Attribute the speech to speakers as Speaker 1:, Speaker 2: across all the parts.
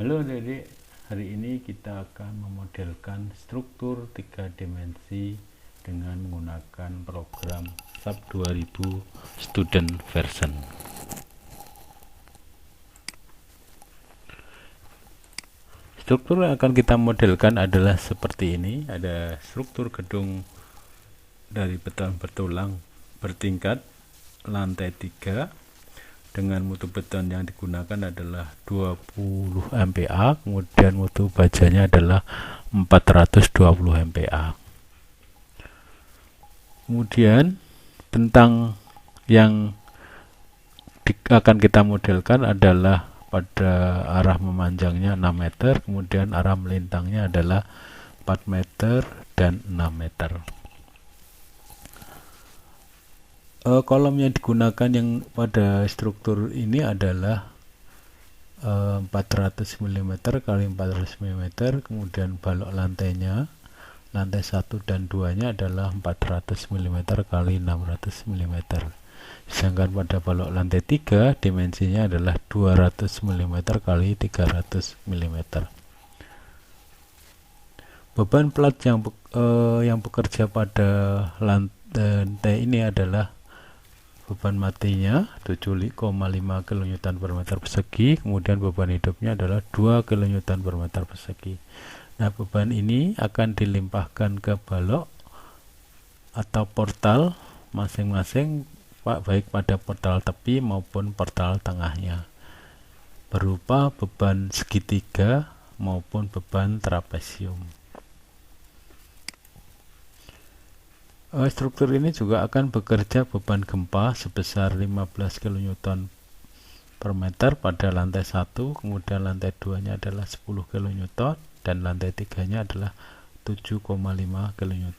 Speaker 1: Halo adik-adik, hari ini kita akan memodelkan struktur 3 dimensi dengan menggunakan program SAP 2000 Student Version. Struktur yang akan kita modelkan adalah seperti ini. Ada struktur gedung dari beton bertulang bertingkat lantai 3 dengan mutu beton yang digunakan adalah 20 MPa, kemudian mutu bajanya adalah 420 MPa. Kemudian bentang yang akan kita modelkan adalah pada arah memanjangnya 6 meter, kemudian arah melintangnya adalah 4 meter dan 6 meter. Kolom yang digunakan yang pada struktur ini adalah 400 mm kali 400 mm, kemudian balok lantainya, lantai 1 dan 2 nya adalah 400 mm kali 600 mm. Sedangkan pada balok lantai 3 dimensinya adalah 200 mm kali 300 mm. Beban plat yang bekerja pada lantai ini adalah beban matinya 7,5 kN per meter persegi, kemudian beban hidupnya adalah 2 kN per meter persegi. Nah, beban ini akan dilimpahkan ke balok atau portal masing-masing, baik pada portal tepi maupun portal tengahnya, berupa beban segitiga maupun beban trapesium. Struktur ini juga akan bekerja beban gempa sebesar 15 kN per meter pada lantai 1, kemudian lantai 2 nya adalah 10 kN dan lantai 3 nya adalah 7,5 kN.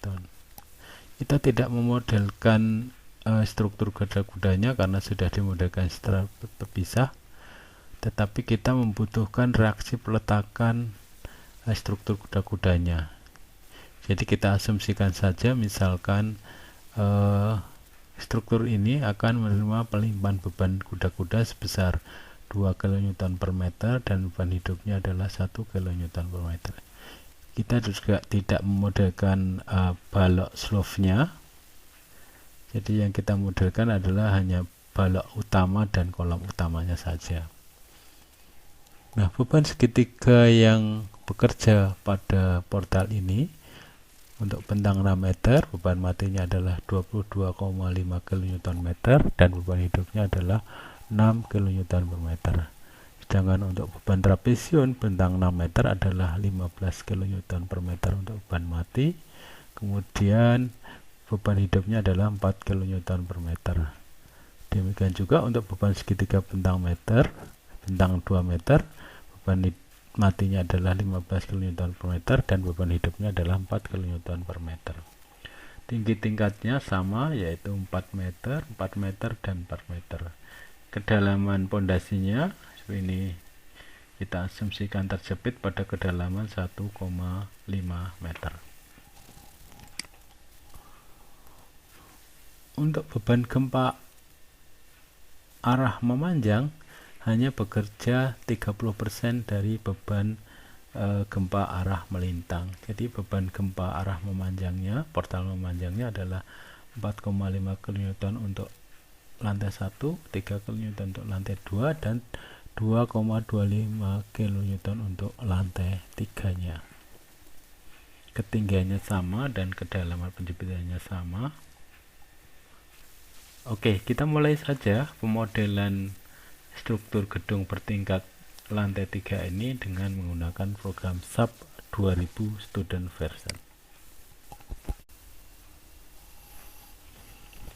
Speaker 1: Kita tidak memodelkan struktur kuda-kudanya karena sudah dimodelkan secara terpisah, tetapi kita membutuhkan reaksi peletakan struktur kuda-kudanya. Jadi kita asumsikan saja, misalkan struktur ini akan menerima pelimpahan beban kuda-kuda sebesar 2 kN per meter dan beban hidupnya adalah 1 kN per meter. Kita juga tidak memodelkan balok slope-nya. Jadi yang kita modelkan adalah hanya balok utama dan kolom utamanya saja. Nah, beban segitiga yang bekerja pada portal ini untuk bentang 6 meter, beban matinya adalah 22,5 kN meter dan beban hidupnya adalah 6 kN per meter. Sedangkan untuk beban trapesium bentang 6 meter adalah 15 kN per meter untuk beban mati, kemudian beban hidupnya adalah 4 kN per meter. Demikian juga untuk beban segitiga bentang 2 meter, beban matinya adalah 15 kN per meter dan beban hidupnya adalah 4 kN per meter. Tinggi tingkatnya sama, yaitu 4 meter, 4 meter, dan 4 meter. Kedalaman pondasinya ini kita asumsikan terjepit pada kedalaman 1,5 meter. Untuk beban gempa arah memanjang hanya bekerja 30% dari beban gempa arah melintang. Jadi beban gempa arah memanjangnya, portal memanjangnya adalah 4,5 kN untuk lantai 1, 3 kN untuk lantai 2, dan 2,25 kN untuk lantai 3-nya. Ketinggiannya sama dan kedalaman penjepitannya sama. Oke, kita mulai saja pemodelan struktur gedung bertingkat lantai 3 ini dengan menggunakan program SAP 2000 Student Version.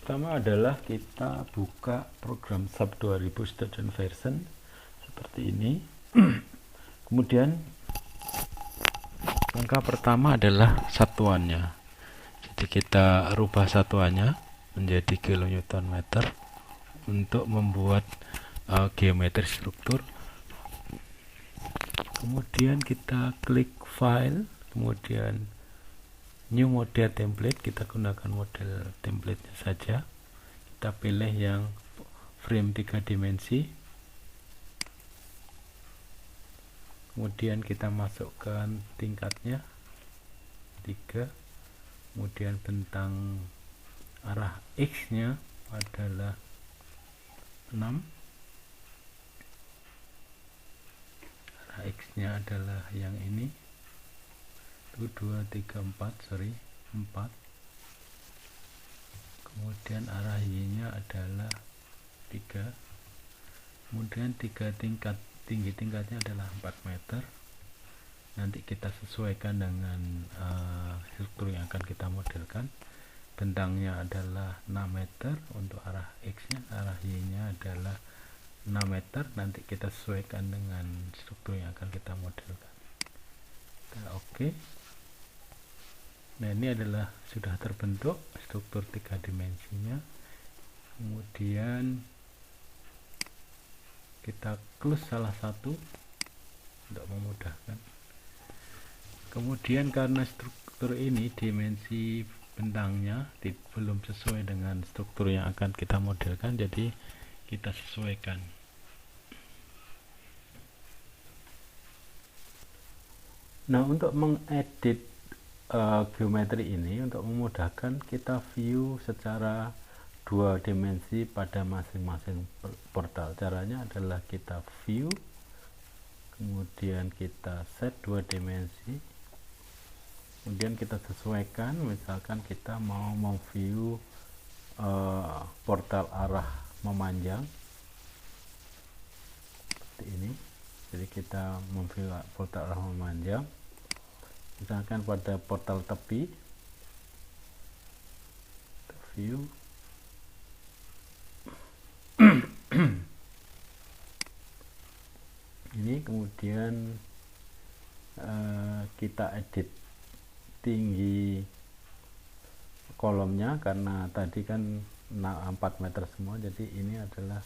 Speaker 1: Pertama adalah kita buka program SAP 2000 Student Version seperti ini. Kemudian langkah pertama adalah satuannya. Jadi kita rubah satuannya menjadi kN meter untuk membuat geometri struktur. Kemudian kita klik file, kemudian new model template, kita gunakan model template saja. Kita pilih yang frame 3 dimensi, kemudian kita masukkan tingkatnya 3, kemudian bentang arah X nya adalah 6, arah X nya adalah yang ini, 2, 3, 4, 4, kemudian arah Y nya adalah 3, kemudian tinggi-tingkatnya adalah 4 meter. Nanti kita sesuaikan dengan struktur yang akan kita modelkan. Bentangnya adalah 6 meter untuk arah X nya, arah Y nya adalah 6 meter. Nanti kita sesuaikan dengan struktur yang akan kita modelkan. Oke. Nah, ini adalah sudah terbentuk struktur 3 dimensinya. Kemudian kita close salah satu untuk memudahkan. Kemudian karena struktur ini dimensi bentangnya belum sesuai dengan struktur yang akan kita modelkan, jadi kita sesuaikan. Nah, untuk mengedit geometri ini, untuk memudahkan, kita view secara 2 dimensi pada masing-masing portal. Caranya adalah kita view, kemudian kita set 2 dimensi, kemudian kita sesuaikan. Misalkan kita mau memview portal arah memanjang seperti ini, jadi kita memview portal arah memanjang. Misalkan pada portal tepi, view ini, kemudian kita edit tinggi kolomnya, karena tadi kan 4 meter semua, jadi ini adalah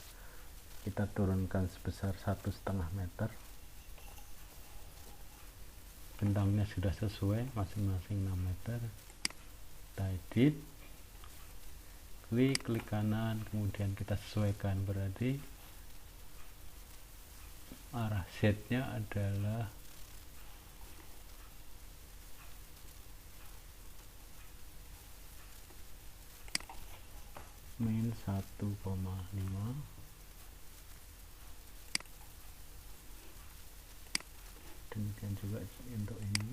Speaker 1: kita turunkan sebesar 1,5 meter. Bentangnya sudah sesuai masing-masing 6 meter. Kita edit, klik kanan, kemudian kita sesuaikan, berarti arah Z nya adalah min 1,5, demikian juga untuk ini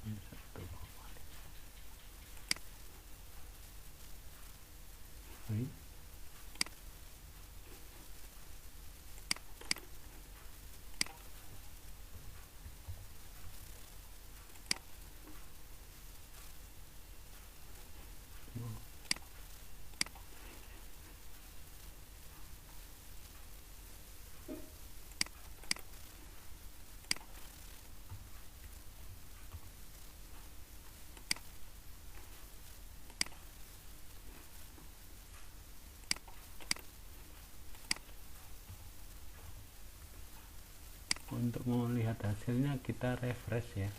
Speaker 1: min 1,5. Baik. Untuk melihat hasilnya kita refresh ya.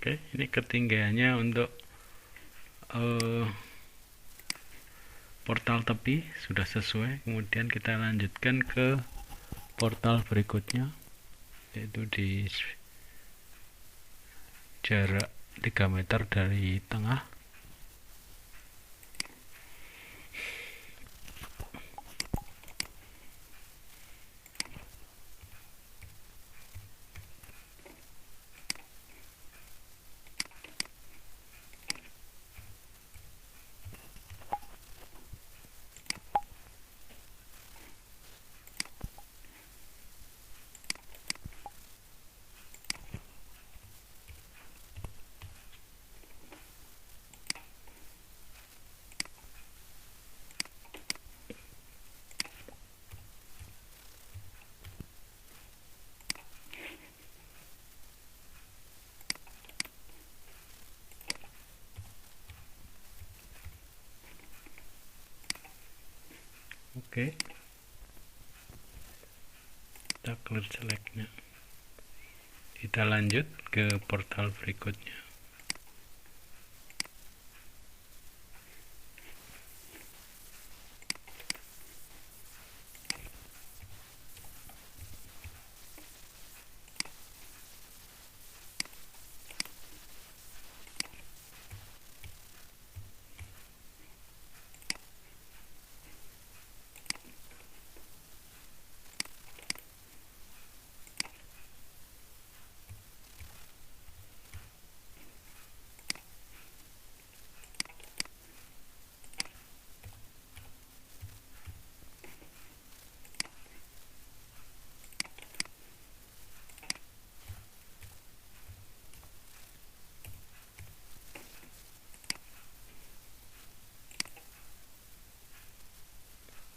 Speaker 1: Oke, ini ketinggiannya untuk portal tepi sudah sesuai. Kemudian kita lanjutkan ke portal berikutnya, yaitu di jarak 3 meter dari tengah. Oke, kita clear select-nya. Kita lanjut ke portal berikutnya.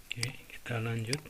Speaker 1: Oke, kita lanjut.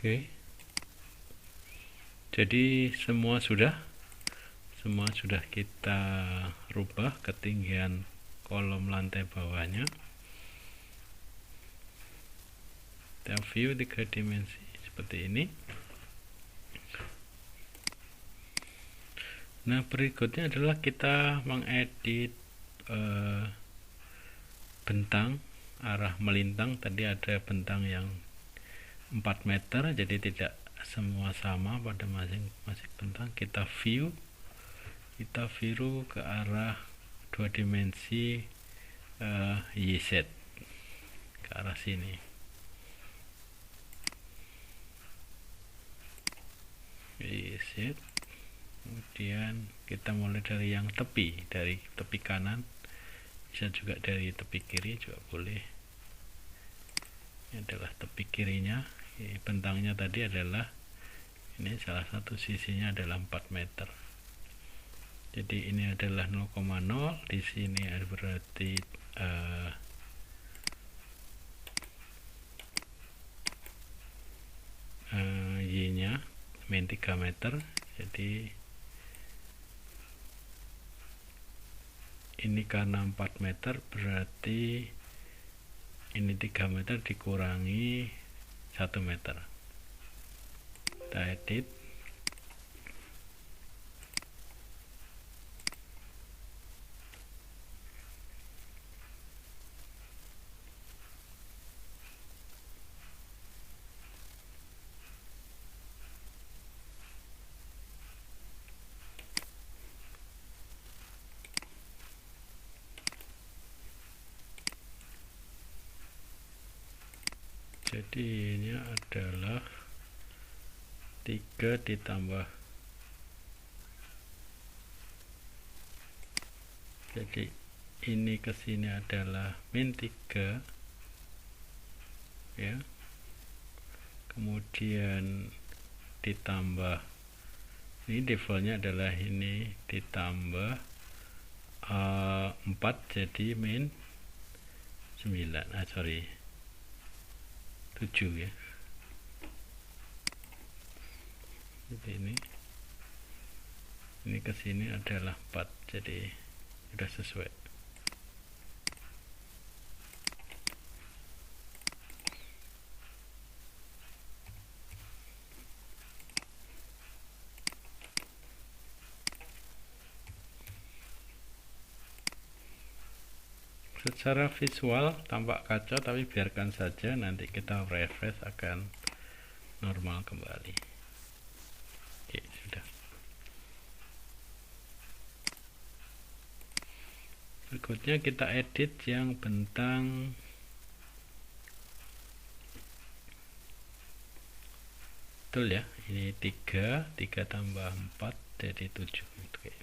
Speaker 1: Oke, jadi semua sudah kita rubah ketinggian kolom lantai bawahnya. Kita view 3 dimensi seperti ini. Nah, berikutnya adalah kita mengedit bentang arah melintang. Tadi ada bentang yang 4 meter, jadi tidak semua sama pada masing-masing bentang. Kita view ke arah 2 dimensi YZ, ke arah sini. YZ. Kemudian kita mulai dari yang tepi, dari tepi kanan, bisa juga dari tepi kiri juga boleh. Ini adalah tepi kirinya. Bentangnya tadi adalah ini, salah satu sisinya adalah 4 meter. Jadi ini adalah 0,0, di sini berarti Y-nya min 3 meter. Jadi ini karena 4 meter berarti ini 3 meter dikurangi 1 meter. Kita edit. Jadi ini adalah 3 ditambah, jadi ini ke sini adalah min 3 ya, kemudian ditambah ini defaultnya adalah ini ditambah 4 jadi min 9, 7 ya. Jadi ini ke sini adalah 4, jadi sudah sesuai. Secara visual tampak kacau, tapi biarkan saja, nanti kita refresh akan normal kembali. Oke, sudah. Berikutnya kita edit yang bentang betul ya, ini 3 tambah 4 jadi 7. Oke.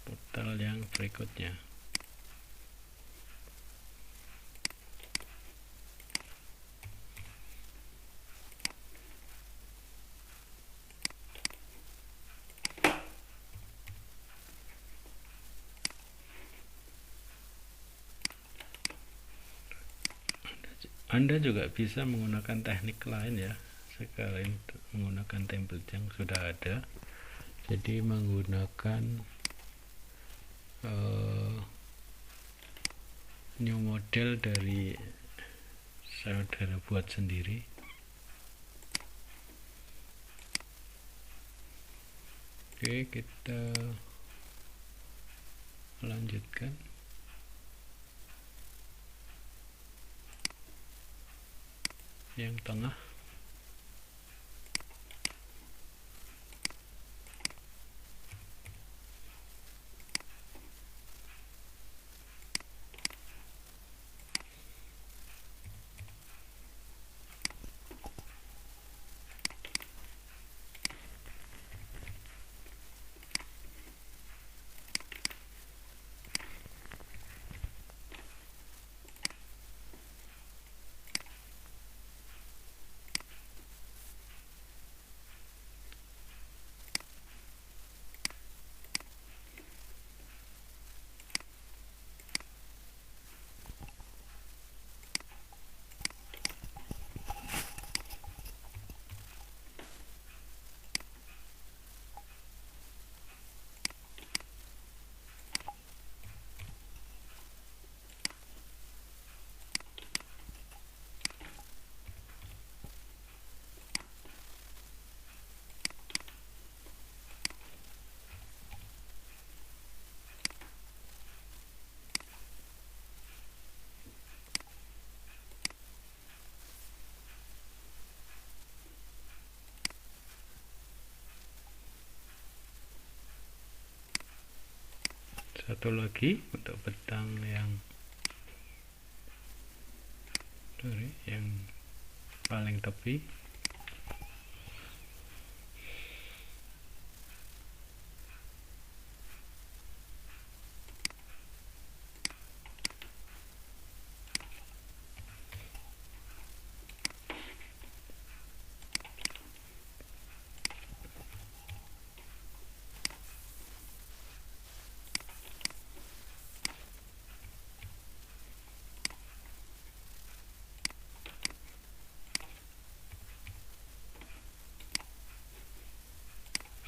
Speaker 1: Total yang berikutnya. Anda juga bisa menggunakan teknik lain ya, sekalian menggunakan template yang sudah ada. Jadi menggunakan new model dari saudara buat sendiri. Oke, kita lanjutkan. Yang tengah. Satu lagi untuk bentang yang paling tepi.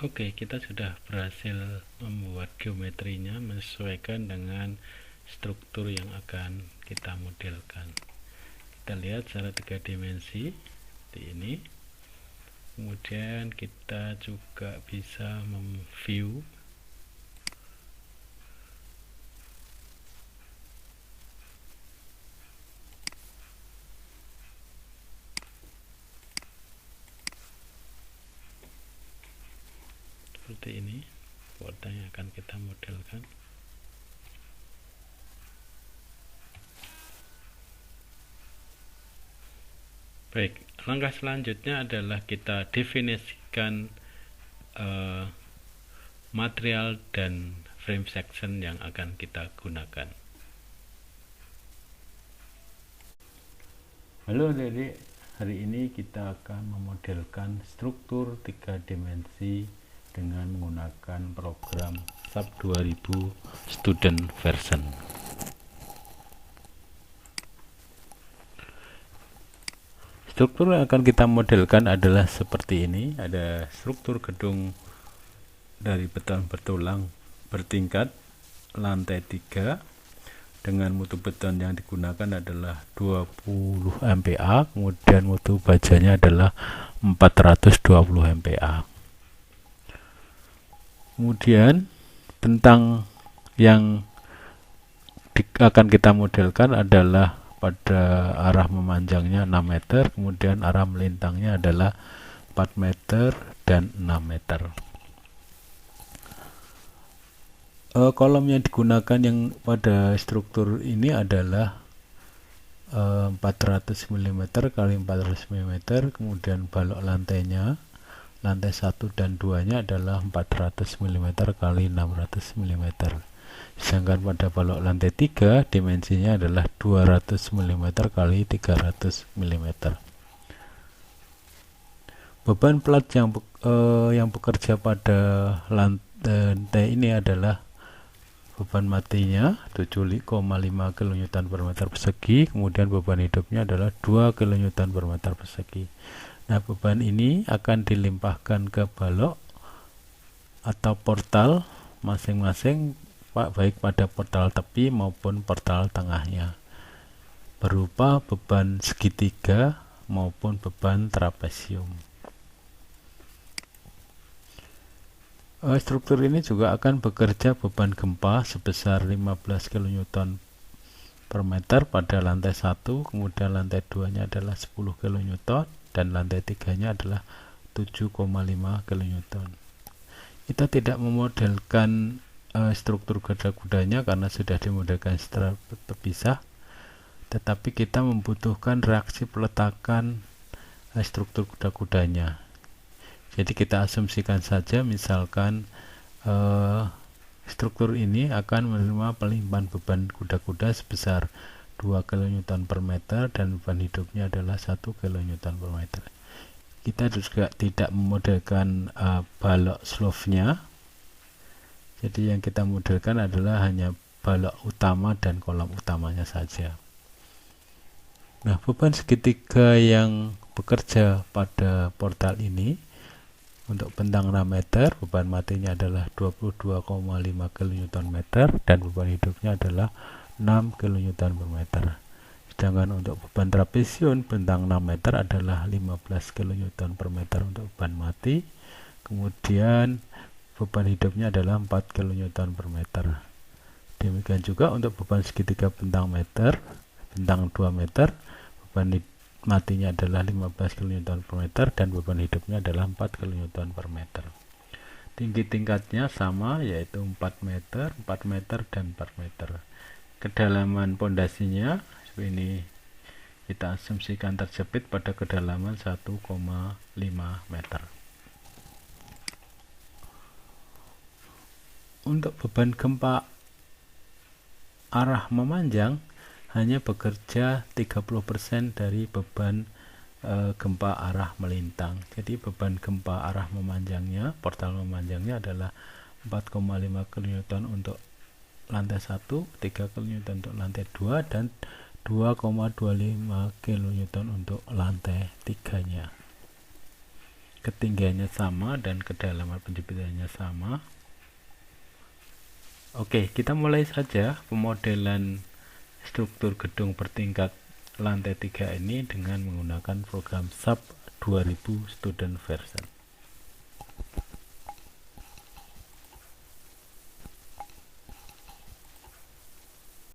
Speaker 1: Oke, kita sudah berhasil membuat geometrinya menyesuaikan dengan struktur yang akan kita modelkan. Kita lihat secara 3 dimensi seperti ini. Kemudian kita juga bisa memview seperti ini kota yang akan kita modelkan. Baik, langkah selanjutnya adalah kita definisikan material dan frame section yang akan kita gunakan. Halo adik-adik, hari ini kita akan memodelkan struktur 3 dimensi dengan menggunakan program SAP 2000 Student Version. Struktur yang akan kita modelkan adalah seperti ini. Ada struktur gedung dari beton bertulang bertingkat lantai 3 dengan mutu beton yang digunakan adalah 20 MPa, kemudian mutu bajanya adalah 420 MPa. Kemudian bentang yang akan kita modelkan adalah pada arah memanjangnya 6 meter, kemudian arah melintangnya adalah 4 meter dan 6 meter. kolom yang digunakan yang pada struktur ini adalah 400 mm kali 400 mm, kemudian balok lantainya, lantai 1 dan 2 nya adalah 400 mm kali 600 mm. Sedangkan pada balok lantai 3 dimensinya adalah 200 mm kali 300 mm. Beban plat yang bekerja pada lantai ini adalah beban matinya 7,5 kN per meter persegi, kemudian beban hidupnya adalah 2 kN per meter persegi. Nah, beban ini akan dilimpahkan ke balok atau portal masing-masing, baik pada portal tepi maupun portal tengahnya, berupa beban segitiga maupun beban trapesium. Struktur ini juga akan bekerja beban gempa sebesar 15 kN per meter pada lantai 1, kemudian lantai 2 nya adalah 10 kN dan lantai 3 nya adalah 7,5 kN. Kita tidak memodelkan struktur kuda-kudanya karena sudah dimodelkan secara terpisah, tetapi kita membutuhkan reaksi peletakan struktur kuda-kudanya. Jadi kita asumsikan saja, misalkan struktur ini akan menerima pelimpahan beban kuda-kuda sebesar 2 kN per meter dan beban hidupnya adalah 1 kN per meter. Kita juga tidak memodelkan balok slope-nya. Jadi yang kita modelkan adalah hanya balok utama dan kolom utamanya saja. Nah, beban segitiga yang bekerja pada portal ini untuk bentang 6 meter, beban matinya adalah 22,5 kN meter dan beban hidupnya adalah 6 kN per meter. Sedangkan untuk beban trapesium bentang 6 meter adalah 15 kN per meter untuk beban mati, kemudian beban hidupnya adalah 4 kN per meter. Demikian juga untuk beban segitiga bentang 2 meter, beban matinya adalah 15 kN per meter dan beban hidupnya adalah 4 kN per meter. Tinggi tingkatnya sama, yaitu 4 meter, 4 meter, dan 4 meter. Kedalaman pondasinya ini kita asumsikan terjepit pada kedalaman 1,5 meter. Untuk beban gempa arah memanjang hanya bekerja 30% dari beban gempa arah melintang. Jadi beban gempa arah memanjangnya, portal memanjangnya adalah 4,5 kN untuk lantai 1, 3 kN untuk lantai 2, dan 2,25 kN untuk lantai 3-nya. Ketinggiannya sama dan kedalaman penjepitannya sama. Oke, kita mulai saja pemodelan struktur gedung bertingkat lantai 3 ini dengan menggunakan program SAP 2000 Student Version.